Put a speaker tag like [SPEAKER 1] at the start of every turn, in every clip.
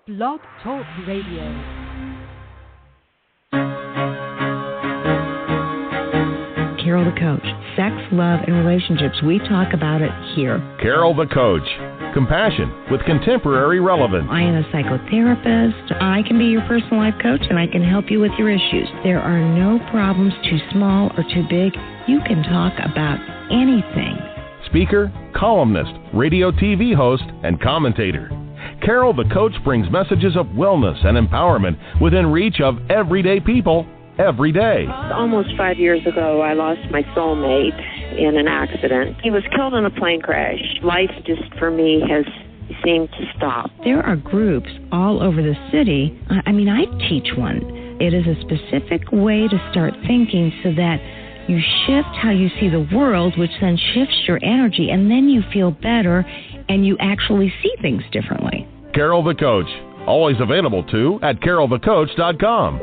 [SPEAKER 1] Blog Talk Radio.
[SPEAKER 2] Carol the Coach. Sex, love, and relationships. We talk about it here.
[SPEAKER 3] Carol the Coach. Compassion with contemporary relevance.
[SPEAKER 2] I am a psychotherapist. I can be your personal life coach, and I can help you with your issues. There are no problems too small or too big. You can talk about anything.
[SPEAKER 3] Speaker, columnist, radio TV host, and commentator. Carol the Coach brings messages of wellness and empowerment within reach of everyday people every day.
[SPEAKER 4] Almost 5 years ago, I lost my soulmate in an accident. He was killed in a plane crash. Life just, for me, has seemed to stop.
[SPEAKER 2] There are groups all over the city. I teach one. It is a specific way to start thinking so that you shift how you see the world, which then shifts your energy, and then you feel better and you actually see things differently.
[SPEAKER 3] Carol the Coach. Always available, too, at carolthecoach.com.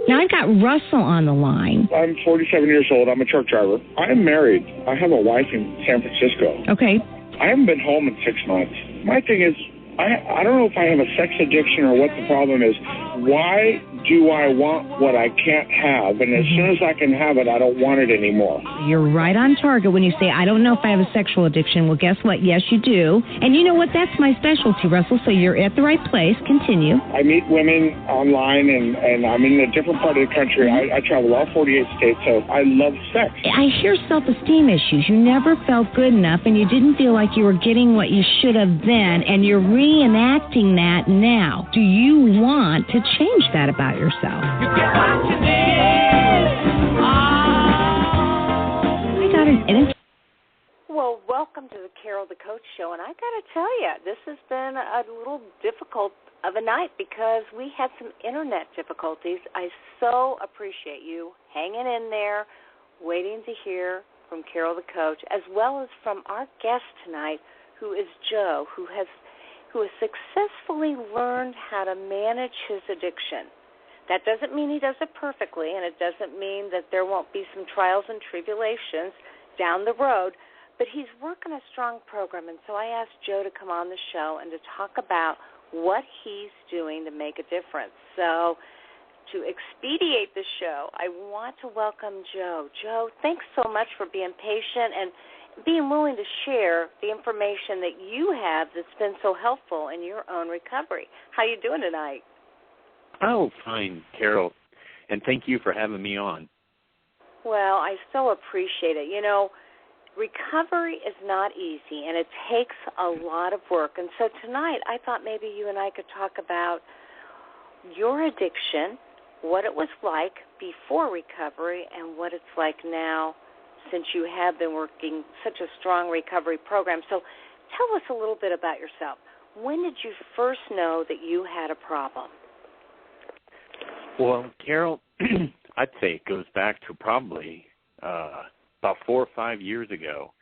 [SPEAKER 2] Now, I've got Russell on the line.
[SPEAKER 5] I'm 47 years old. I'm a truck driver. I am married. I have a wife in San Francisco.
[SPEAKER 2] Okay.
[SPEAKER 5] I haven't been home in 6 months. My thing is, I don't know if I have a sex addiction or what the problem is. Why do I want what I can't have? And as soon as I can have it, I don't want it anymore.
[SPEAKER 2] You're right on target when you say, I don't know if I have a sexual addiction. Well, guess what? Yes, you do. And you know what? That's my specialty, Russell, so you're at the right place. Continue.
[SPEAKER 5] I meet women online, and I'm in a different part of the country. I travel all 48 states, so I love sex.
[SPEAKER 2] I hear self-esteem issues. You never felt good enough, and you didn't feel like you were getting what you should have then, and you're reenacting that now. Do you want to change that about yourself?
[SPEAKER 6] You get what you need.
[SPEAKER 2] I got an
[SPEAKER 7] Well, welcome to the Carol the Coach Show, and I got to tell you, this has been a little difficult of a night because we had some internet difficulties. I so appreciate you hanging in there, waiting to hear from Carol the Coach, as well as from our guest tonight, who is Joe, who has successfully learned how to manage his addiction. That doesn't mean he does it perfectly, and it doesn't mean that there won't be some trials and tribulations down the road, but he's working a strong program, and so I asked Joe to come on the show and to talk about what he's doing to make a difference. So to expedite the show, I want to welcome Joe. Joe, thanks so much for being patient and being willing to share the information that you have that's been so helpful in your own recovery. How you doing tonight?
[SPEAKER 8] Oh, fine, Carol, and thank you for having me on.
[SPEAKER 7] Well, I so appreciate it. You know, recovery is not easy, and it takes a lot of work. And so tonight I thought maybe you and I could talk about your addiction, what it was like before recovery, and what it's like now since you have been working such a strong recovery program. So tell us a little bit about yourself. When did you first know that you had a problem?
[SPEAKER 8] Well, Carol, I'd say it goes back to probably about 4 or 5 years ago.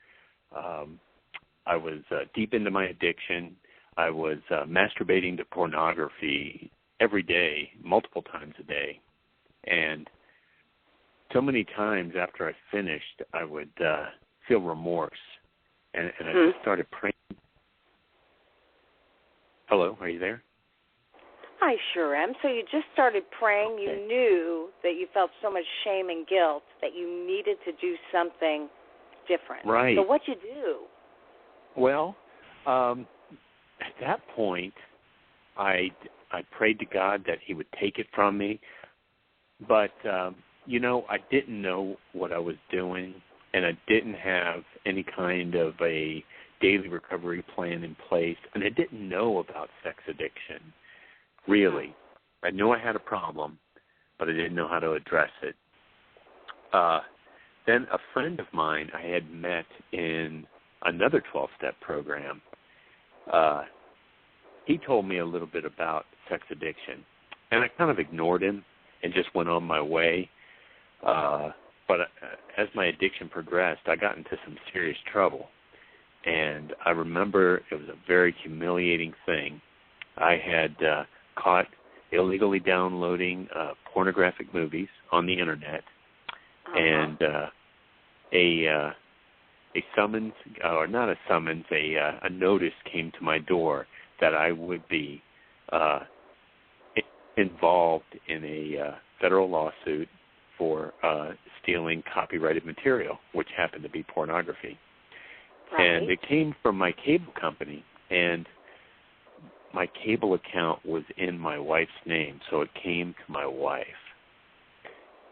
[SPEAKER 8] I was deep into my addiction. I was masturbating to pornography every day, multiple times a day. And so many times after I finished, I would feel remorse. And I just started praying. Hello, are you there?
[SPEAKER 7] I sure am. So you just started praying. Okay. You knew that you felt so much shame and guilt that you needed to do something different.
[SPEAKER 8] Right.
[SPEAKER 7] So what'd you do?
[SPEAKER 8] Well, at that point, I prayed to God that he would take it from me. But, I didn't know what I was doing, and I didn't have any kind of a daily recovery plan in place, and I didn't know about sex addiction. Really. I knew I had a problem, but I didn't know how to address it. Then a friend of mine I had met in another 12-step program, he told me a little bit about sex addiction, and I kind of ignored him and just went on my way. But as my addiction progressed, I got into some serious trouble. And I remember it was a very humiliating thing. I had caught illegally downloading pornographic movies on the internet, and a summons, or not a summons, a notice came to my door that I would be involved in a federal lawsuit for stealing copyrighted material, which happened to be pornography.
[SPEAKER 7] Right.
[SPEAKER 8] And it came from my cable company, and my cable account was in my wife's name, so it came to my wife.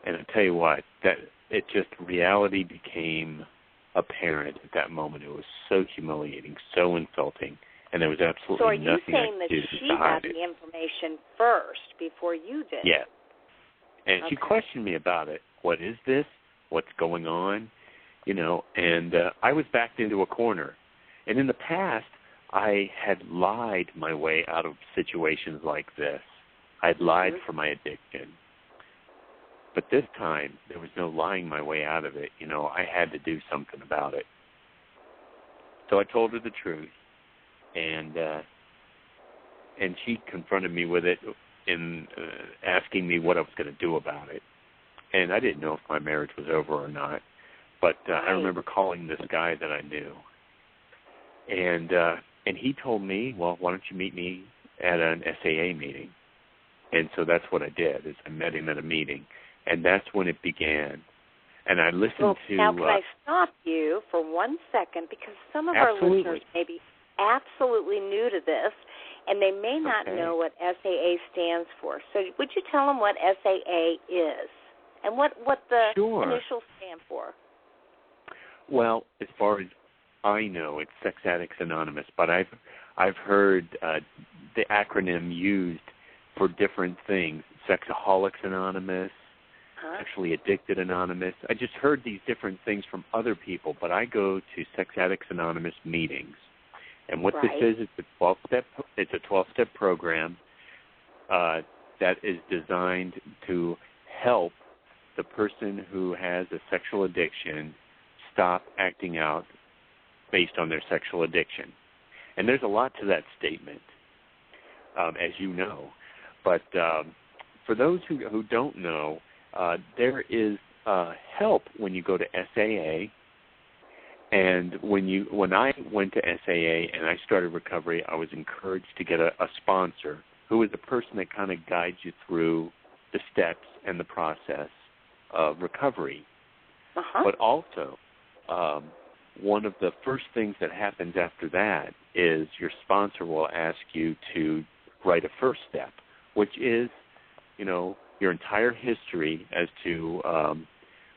[SPEAKER 8] And I tell you what, that it just, reality became apparent at that moment. It was so humiliating, so insulting, and there was absolutely nothing I could do to hide it. So are you saying that
[SPEAKER 7] she got the information first before you did?
[SPEAKER 8] Yeah. And she questioned me about it. What is this? What's going on? You know, and I was backed into a corner. And in the past, I had lied my way out of situations like this. I'd lied for my addiction. But this time, there was no lying my way out of it. You know, I had to do something about it. So I told her the truth, and she confronted me with it in asking me what I was going to do about it. And I didn't know if my marriage was over or not. But I remember calling this guy that I knew. And he told me, well, why don't you meet me at an SAA meeting? And so that's what I did, is I met him at a meeting. And that's when it began. And I listened to...
[SPEAKER 7] Now, can I stop you for 1 second? Because some of our listeners may be absolutely new to this, and they may not know what SAA stands for. So would you tell them what SAA is and what the initials stand for?
[SPEAKER 8] Well, as far as I know, it's Sex Addicts Anonymous, but I've heard the acronym used for different things. Sexaholics Anonymous, Sexually Addicted Anonymous. I just heard these different things from other people, but I go to Sex Addicts Anonymous meetings. And what this is, it's a 12-step program that is designed to help the person who has a sexual addiction stop acting out based on their sexual addiction. And there's a lot to that statement, as you know. But for those who don't know, there is help when you go to SAA. And when I went to SAA and I started recovery, I was encouraged to get a sponsor who is a person that kind of guides you through the steps and the process of recovery. But also, one of the first things that happens after that is your sponsor will ask you to write a first step, which is, you know, your entire history as to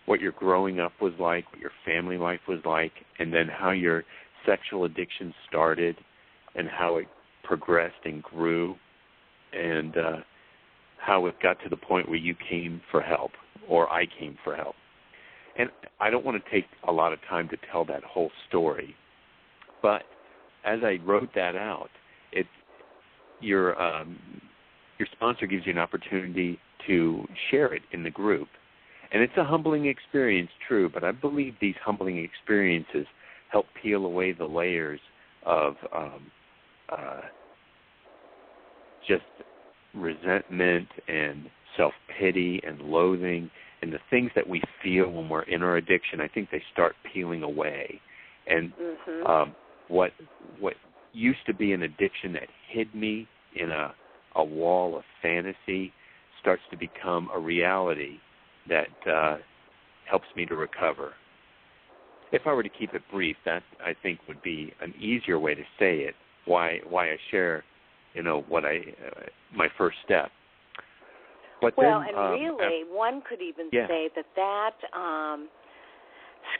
[SPEAKER 8] what your growing up was like, what your family life was like, and then how your sexual addiction started and how it progressed and grew, and how it got to the point where you came for help, or I came for help. And I don't want to take a lot of time to tell that whole story, but as I wrote that out, your sponsor gives you an opportunity to share it in the group. And it's a humbling experience, true, but I believe these humbling experiences help peel away the layers of just resentment and self-pity and loathing and the things that we feel when we're in our addiction. I think they start peeling away. And what used to be an addiction that hid me in a wall of fantasy starts to become a reality that helps me to recover. If I were to keep it brief, that I think would be an easier way to say it. Why I share, you know, what my first step. But
[SPEAKER 7] well,
[SPEAKER 8] then,
[SPEAKER 7] and really, one could even say that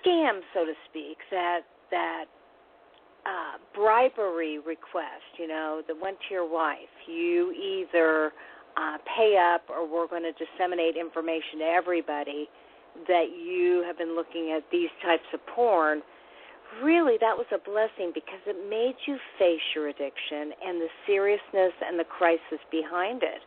[SPEAKER 7] scam, so to speak, that bribery request, you know, that went to your wife. You either pay up or we're going to disseminate information to everybody that you have been looking at these types of porn. Really, that was a blessing because it made you face your addiction and the seriousness and the crisis behind it.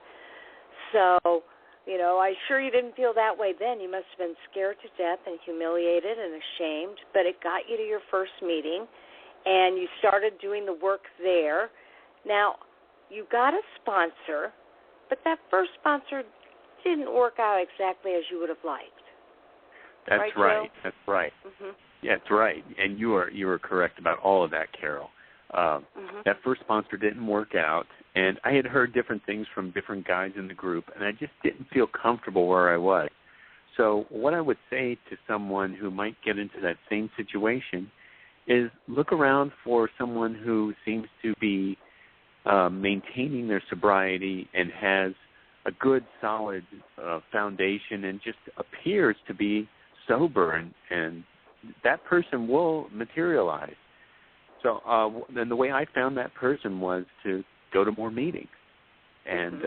[SPEAKER 7] So, you know, I'm sure you didn't feel that way then. You must have been scared to death and humiliated and ashamed, but it got you to your first meeting, and you started doing the work there. Now, you got a sponsor, but that first sponsor didn't work out exactly as you would have liked.
[SPEAKER 8] That's right.
[SPEAKER 7] Joe?
[SPEAKER 8] That's right.
[SPEAKER 7] Mm-hmm.
[SPEAKER 8] Yeah, that's right. And you are correct about all of that, Carol. That first sponsor didn't work out, and I had heard different things from different guys in the group, and I just didn't feel comfortable where I was. So what I would say to someone who might get into that same situation is look around for someone who seems to be maintaining their sobriety and has a good, solid foundation and just appears to be sober, and that person will materialize. So then the way I found that person was to go to more meetings. And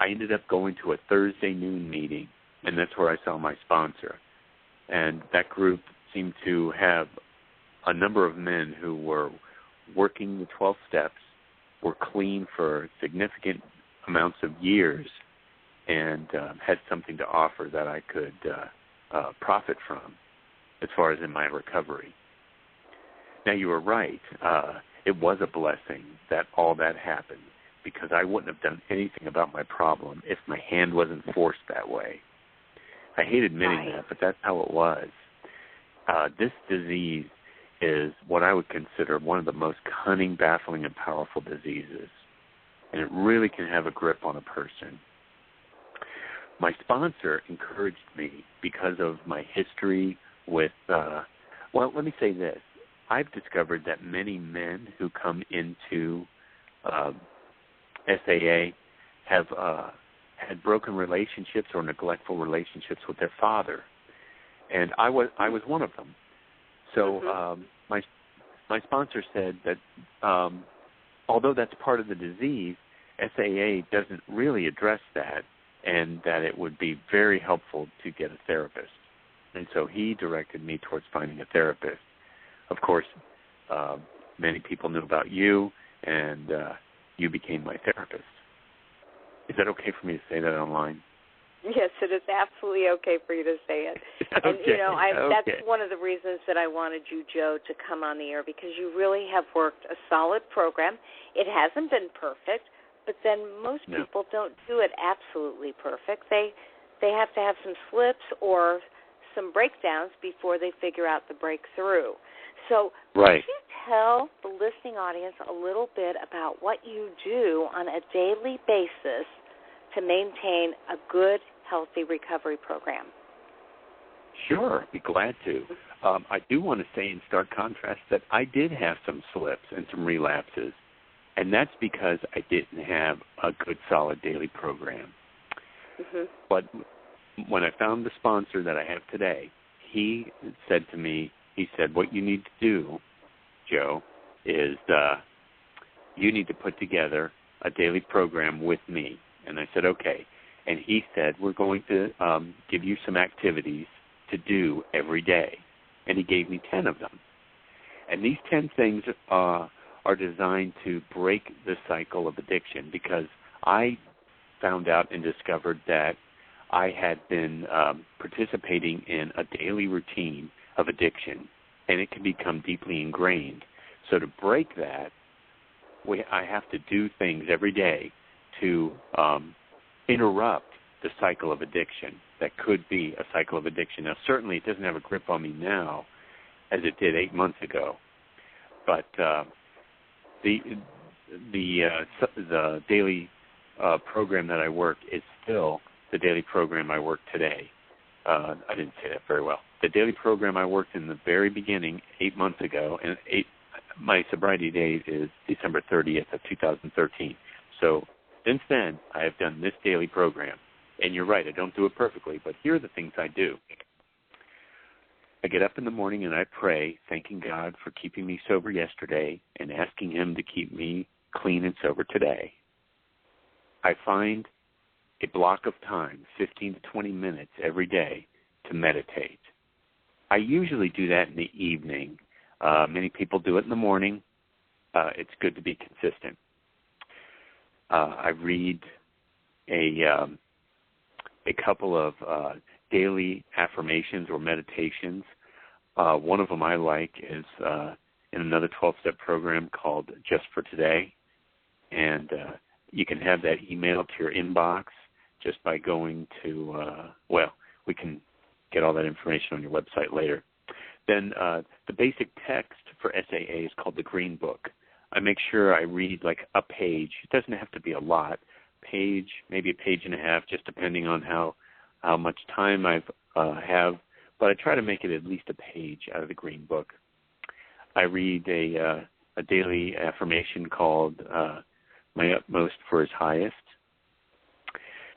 [SPEAKER 8] I ended up going to a Thursday noon meeting, and that's where I saw my sponsor. And that group seemed to have a number of men who were working the 12 steps, were clean for significant amounts of years, and had something to offer that I could profit from as far as in my recovery. Now, you were right. It was a blessing that all that happened, because I wouldn't have done anything about my problem if my hand wasn't forced that way. I hate admitting that, but that's how it was. This disease is what I would consider one of the most cunning, baffling, and powerful diseases, and it really can have a grip on a person. My sponsor encouraged me because of my history with, well, let me say this. I've discovered that many men who come into SAA have had broken relationships or neglectful relationships with their father, and I was one of them. So my sponsor said that although that's part of the disease, SAA doesn't really address that, and that it would be very helpful to get a therapist. And so he directed me towards finding a therapist. Of course, many people knew about you, and you became my therapist. Is that okay for me to say that online?
[SPEAKER 7] Yes, it is absolutely okay for you to say it. And,
[SPEAKER 8] Okay,
[SPEAKER 7] that's one of the reasons that I wanted you, Joe, to come on the air, because you really have worked a solid program. It hasn't been perfect, but then most people don't do it absolutely perfect. They have to have some slips or some breakdowns before they figure out the breakthrough. So could you tell the listening audience a little bit about what you do on a daily basis to maintain a good, healthy recovery program?
[SPEAKER 8] Sure, be glad to. I do want to say in stark contrast that I did have some slips and some relapses, and that's because I didn't have a good, solid daily program. But when I found the sponsor that I have today, he said to me, what you need to do, Joe, is you need to put together a daily program with me. And I said, okay. And he said, we're going to give you some activities to do every day. And he gave me 10 of them. And these 10 things are designed to break the cycle of addiction, because I found out and discovered that I had been participating in a daily routine of addiction, and it can become deeply ingrained. So to break that, I have to do things every day to interrupt the cycle of addiction that could be a cycle of addiction. Now, certainly it doesn't have a grip on me now as it did 8 months ago, but the daily program that I work is still the daily program I work today. I didn't say that very well. The daily program I worked in the very beginning 8 months ago, and my sobriety date is December 30th of 2013. So since then, I have done this daily program. And you're right, I don't do it perfectly, but here are the things I do. I get up in the morning and I pray, thanking God for keeping me sober yesterday and asking him to keep me clean and sober today. I find a block of time, 15 to 20 minutes every day, to meditate. I usually do that in the evening. Many people do it in the morning. It's good to be consistent. I read a couple of daily affirmations or meditations. One of them I like is in another 12-step program called Just for Today. And you can have that emailed to your inbox just by going to, we can get all that information on your website later. Then the basic text for SAA is called the Green Book. I make sure I read like a page. It doesn't have to be a lot. Page, maybe a page and a half, just depending on how much time I have. But I try to make it at least a page out of the Green Book. I read a daily affirmation called "My Utmost for His Highest."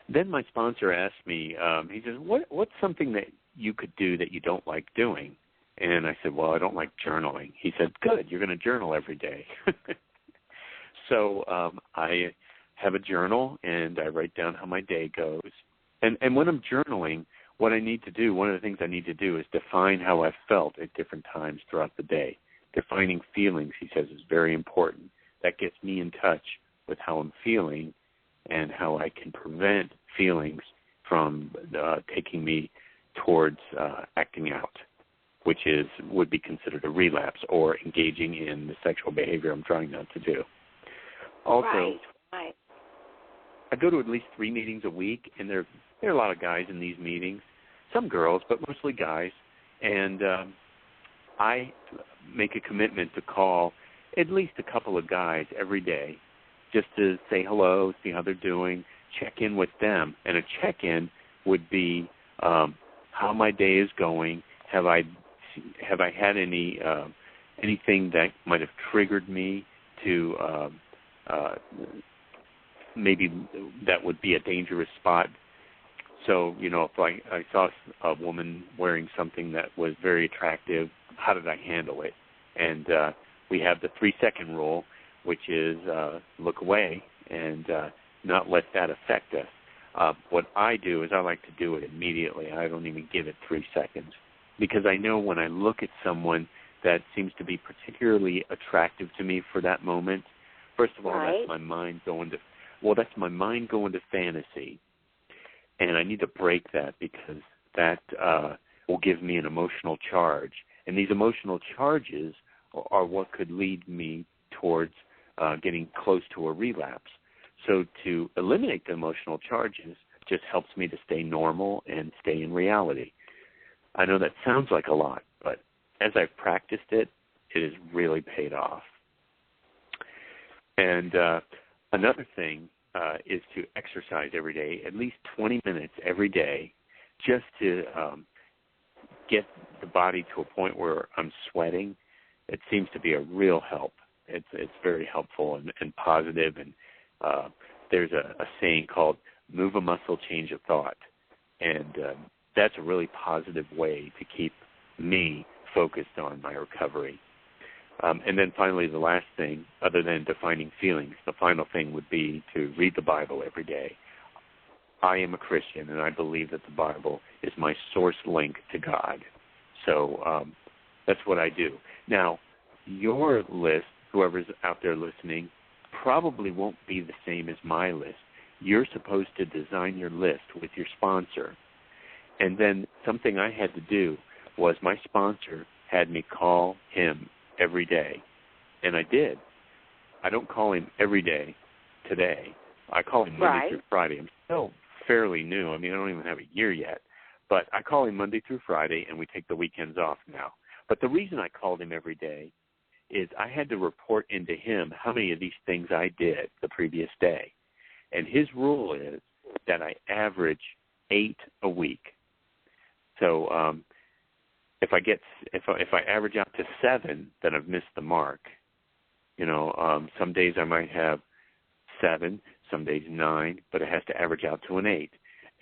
[SPEAKER 8] Then my sponsor asked me, he says, what's something that you could do that you don't like doing? And I said, well, I don't like journaling. He said, good, you're going to journal every day. So I have a journal, and I write down how my day goes. And when I'm journaling, what I need to do, one of the things I need to do is define how I've felt at different times throughout the day. Defining feelings, he says, is very important. That gets me in touch with how I'm feeling and how I can prevent feelings from taking me towards acting out, which would be considered a relapse or engaging in the sexual behavior I'm trying not to do. Also,
[SPEAKER 7] right.
[SPEAKER 8] I go to at least 3 meetings a week, and there are a lot of guys in these meetings, some girls, but mostly guys, and I make a commitment to call at least a couple of guys every day just to say hello, see how they're doing, check in with them. And a check-in would be how my day is going. Have I had anything that might have triggered me to maybe that would be a dangerous spot? So, if I saw a woman wearing something that was very attractive, how did I handle it? And we have the 3-second rule, which is look away and not let that affect us. What I do is I like to do it immediately. I don't even give it 3 seconds, because I know when I look at someone that seems to be particularly attractive to me for that moment, first of all, that's my mind going to fantasy. And I need to break that, because that will give me an emotional charge. And these emotional charges are what could lead me towards getting close to a relapse. So to eliminate the emotional charges just helps me to stay normal and stay in reality. I know that sounds like a lot, but as I've practiced it, it has really paid off. And another thing is to exercise every day, at least 20 minutes every day, just to get the body to a point where I'm sweating. It seems to be a real help. It's very helpful and positive. And there's a saying called "move a muscle, change a thought," and that's a really positive way to keep me focused on my recovery. And then finally, the last thing, other than defining feelings, the final thing would be to read the Bible every day. I am a Christian, and I believe that the Bible is my source link to God. So that's what I do. Now, your list, whoever's out there listening, probably won't be the same as my list. You're supposed to design your list with your sponsor. And then something I had to do was my sponsor had me call him every day. And I did. I don't call him every day today. I call him Monday through Friday. I'm still fairly new. I mean, I don't even have a year yet. But I call him Monday through Friday, and we take the weekends off now. But the reason I called him every day is I had to report into him how many of these things I did the previous day. And his rule is that I average 8 a week. So if I average out to 7, then I've missed the mark. Some days I might have 7, some days 9, but it has to average out to an 8.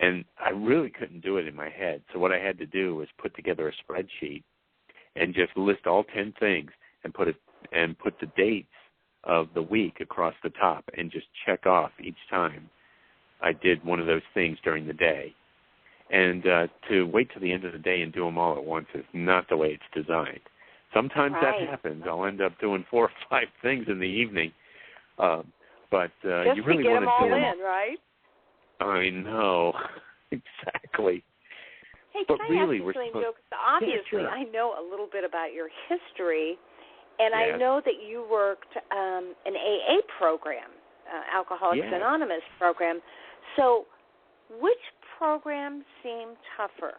[SPEAKER 8] And I really couldn't do it in my head. So what I had to do was put together a spreadsheet and just list all 10 things and put the dates of the week across the top and just check off each time I did one of those things during the day. And to wait till the end of the day and do them all at once is not the way it's designed. Sometimes that happens. I'll end up doing 4 or 5 things in the evening. But you really want to do them all
[SPEAKER 7] in, right?
[SPEAKER 8] I know. Exactly.
[SPEAKER 7] Hey,
[SPEAKER 8] but
[SPEAKER 7] can
[SPEAKER 8] really,
[SPEAKER 7] I ask you something, Joe? Obviously, I know a little bit about your history, and I know that you worked an AA program, Alcoholics Anonymous program. So which program seemed tougher,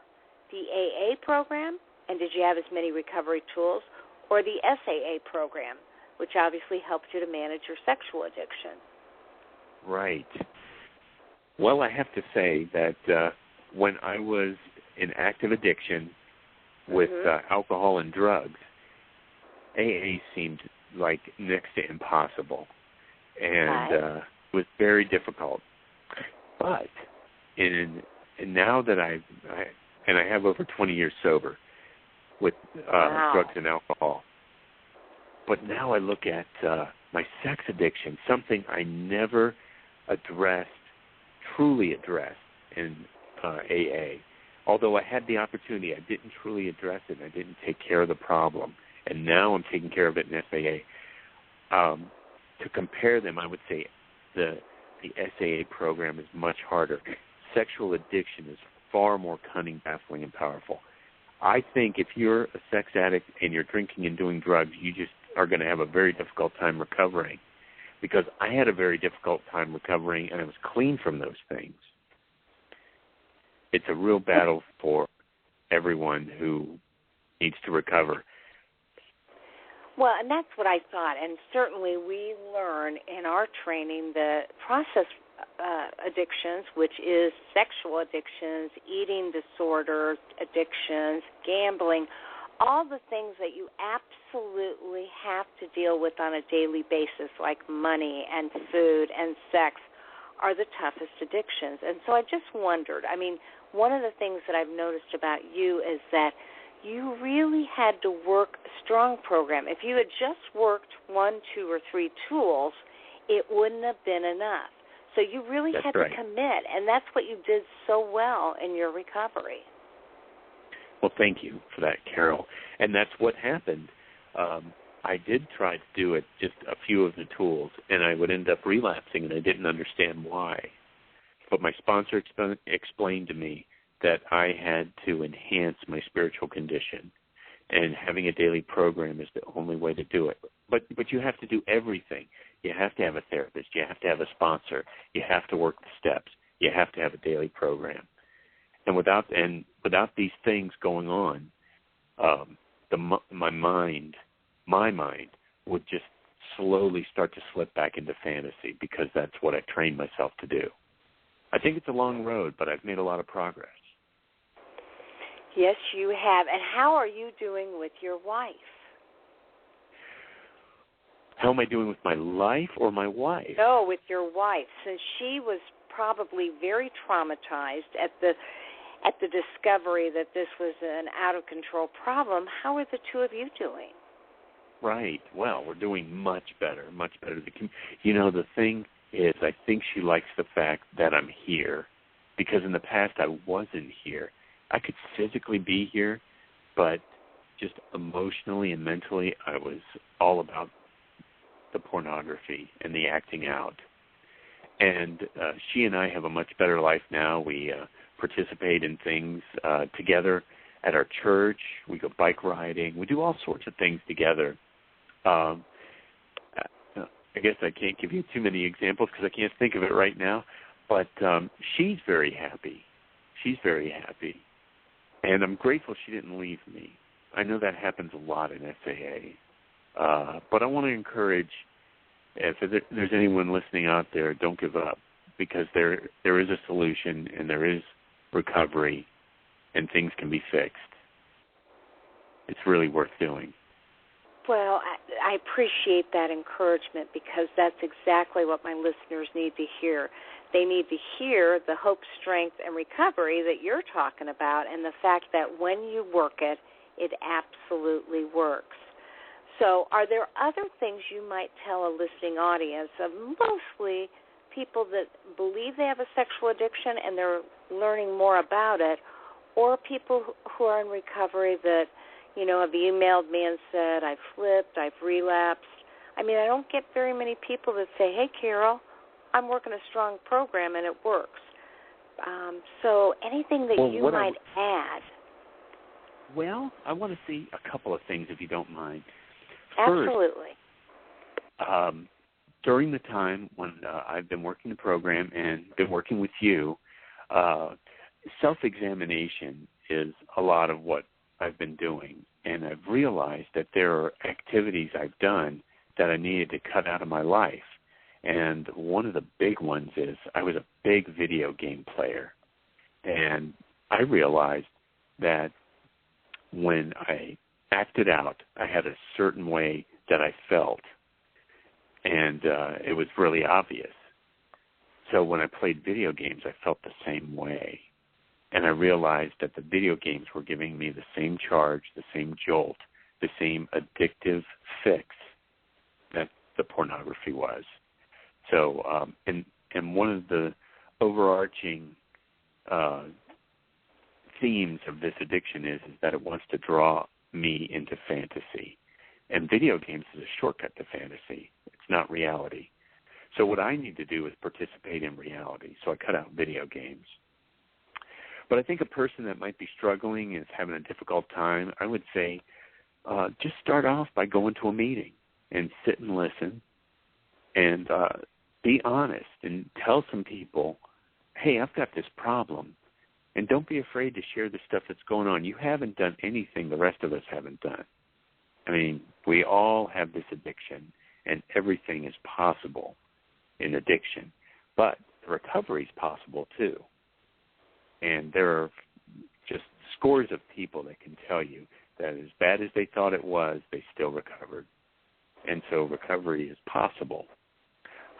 [SPEAKER 7] the AA program, and did you have as many recovery tools, or the SAA program, which obviously helped you to manage your sexual addiction.
[SPEAKER 8] Right. Well, I have to say that when I was in active addiction with alcohol and drugs, AA seemed like next to impossible, and was very difficult. But now that I have over 20 years sober with drugs and alcohol, but now I look at my sex addiction, something I never truly addressed in AA. Although I had the opportunity, I didn't truly address it, and I didn't take care of the problem. And now I'm taking care of it in SAA. To compare them, I would say the SAA program is much harder. Sexual addiction is far more cunning, baffling, and powerful. I think if you're a sex addict and you're drinking and doing drugs, you just are going to have a very difficult time recovering. Because I had a very difficult time recovering, and I was clean from those things. It's a real battle for everyone who needs to recover.
[SPEAKER 7] Well, and that's what I thought. And certainly we learn in our training that process addictions, which is sexual addictions, eating disorders, addictions, gambling, all the things that you absolutely have to deal with on a daily basis, like money and food and sex, are the toughest addictions. And so I just wondered, one of the things that I've noticed about you is that you really had to work a strong program. If you had just worked 1, 2, or 3 tools, it wouldn't have been enough. So you really had to commit, and that's what you did so well in your recovery.
[SPEAKER 8] Well, thank you for that, Carol. And that's what happened. I did try to do it, just a few of the tools, and I would end up relapsing, and I didn't understand why. But my sponsor explained to me that I had to enhance my spiritual condition, and having a daily program is the only way to do it. But you have to do everything. You have to have a therapist. You have to have a sponsor. You have to work the steps. You have to have a daily program. And without these things going on, my mind would just slowly start to slip back into fantasy, because that's what I trained myself to do. I think it's a long road, but I've made a lot of progress.
[SPEAKER 7] Yes, you have. And how are you doing with your wife?
[SPEAKER 8] How am I doing with my life or my wife?
[SPEAKER 7] No, with your wife, since she was probably very traumatized at the discovery that this was an out-of-control problem. How are the two of you doing?
[SPEAKER 8] Right. Well, we're doing much better, much better. The thing is, I think she likes the fact that I'm here, because in the past I wasn't here. I could physically be here, but just emotionally and mentally I was all about the pornography and the acting out. And she and I have a much better life now. We participate in things together at our church. We go bike riding. We do all sorts of things together. I guess I can't give you too many examples because I can't think of it right now. But she's very happy. She's very happy. And I'm grateful she didn't leave me. I know that happens a lot in SAA. But I want to encourage, if there's anyone listening out there, don't give up, because there is a solution and there is recovery and things can be fixed. It's really worth doing.
[SPEAKER 7] Well, I appreciate that encouragement, because that's exactly what my listeners need to hear. They need to hear the hope, strength, and recovery that you're talking about, and the fact that when you work it, it absolutely works. So are there other things you might tell a listening audience of mostly people that believe they have a sexual addiction and they're learning more about it, or people who are in recovery that, have emailed me and said, I've slipped, I've relapsed? I don't get very many people that say, hey, Carol, I'm working a strong program and it works. So anything that you might add?
[SPEAKER 8] Well, I want to see a couple of things, if you don't mind.
[SPEAKER 7] Absolutely.
[SPEAKER 8] First, during the time when I've been working the program and been working with you, self-examination is a lot of what I've been doing. And I've realized that there are activities I've done that I needed to cut out of my life. And one of the big ones is I was a big video game player. And I realized that when I acted out, I had a certain way that I felt. And it was really obvious. So when I played video games, I felt the same way. And I realized that the video games were giving me the same charge, the same jolt, the same addictive fix that the pornography was. So, and one of the overarching themes of this addiction is that it wants to draw me into fantasy. And video games is a shortcut to fantasy. It's not reality. So what I need to do is participate in reality. So I cut out video games. But I think a person that might be struggling and is having a difficult time, I would say just start off by going to a meeting and sit and listen and be honest and tell some people, hey, I've got this problem. And don't be afraid to share the stuff that's going on. You haven't done anything the rest of us haven't done. I mean, we all have this addiction, and everything is possible in addiction. But recovery is possible, too. And there are just scores of people that can tell you that as bad as they thought it was, they still recovered. And so recovery is possible.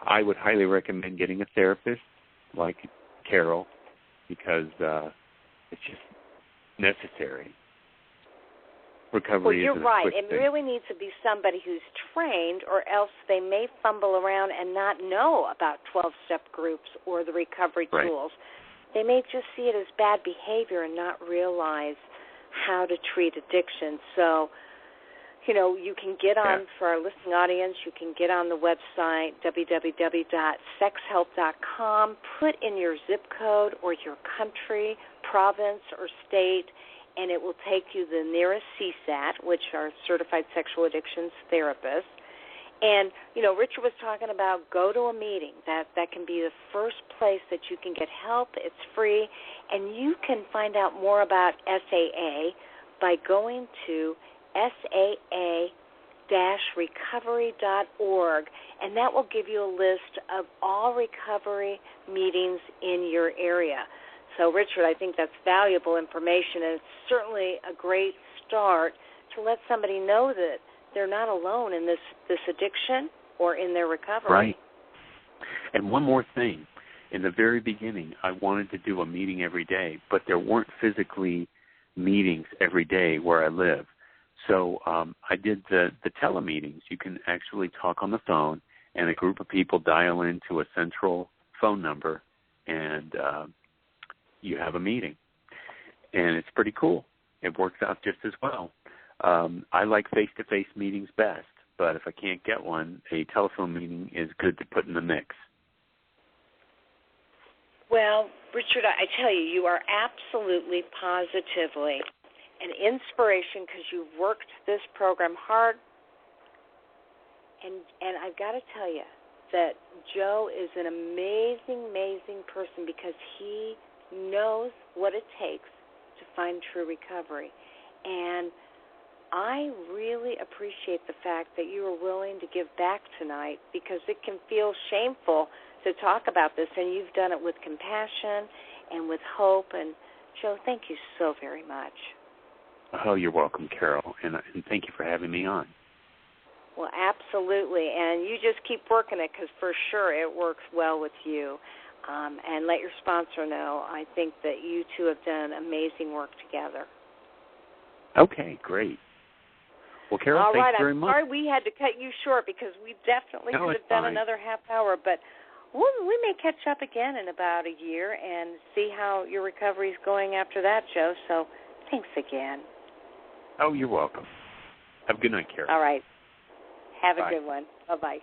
[SPEAKER 8] I would highly recommend getting a therapist like Carol because it's just necessary. Recovery
[SPEAKER 7] well, you're right. It
[SPEAKER 8] thing.
[SPEAKER 7] really needs to be somebody who's trained, or else they may fumble around and not know about 12-step groups or the recovery tools. They may just see it as bad behavior and not realize how to treat addiction. So, you know, you can get on, for our listening audience, you can get on the website, www.sexhelp.com, put in your zip code or your country, province, or state, and it will take you the nearest CSAT, which are Certified Sexual Addictions Therapists. And, you know, Richard was talking about go to a meeting. That can be the first place that you can get help. It's free. And you can find out more about SAA by going to SAA-recovery.org, and that will give you a list of all recovery meetings in your area. So, Richard, I think that's valuable information, and it's certainly a great start to let somebody know that they're not alone in this addiction or in their recovery.
[SPEAKER 8] Right. And one more thing. In the very beginning, I wanted to do a meeting every day, but there weren't physically meetings every day where I live. So I did the telemeetings. You can actually talk on the phone, and a group of people dial into a central phone number, and you have a meeting. And it's pretty cool. It works out just as well. I like face-to-face meetings best, but if I can't get one, a telephone meeting is good to put in the mix.
[SPEAKER 7] Well, Richard, I tell you, you are absolutely positively an inspiration because you've worked this program hard. And I've got to tell you that Joe is an amazing, amazing person because he knows what it takes to find true recovery. And I really appreciate the fact that you are willing to give back tonight because it can feel shameful to talk about this, and you've done it with compassion and with hope. And, Joe, thank you so very much.
[SPEAKER 8] Oh, you're welcome, Carol, and thank you for having me on.
[SPEAKER 7] Well, absolutely, and you just keep working it because for sure it works well with you. And let your sponsor know. I think that you two have done amazing work together.
[SPEAKER 8] Okay, great. Well, Carol, thanks very much.
[SPEAKER 7] All right, I'm sorry we had to cut you short because we definitely could have done another half hour, but we may catch up again in about a year and see how your recovery is going after that, Joe. So thanks again.
[SPEAKER 8] Oh, you're welcome. Have a good night, Carol.
[SPEAKER 7] All right. Have
[SPEAKER 8] Bye.
[SPEAKER 7] a good one. Bye-bye.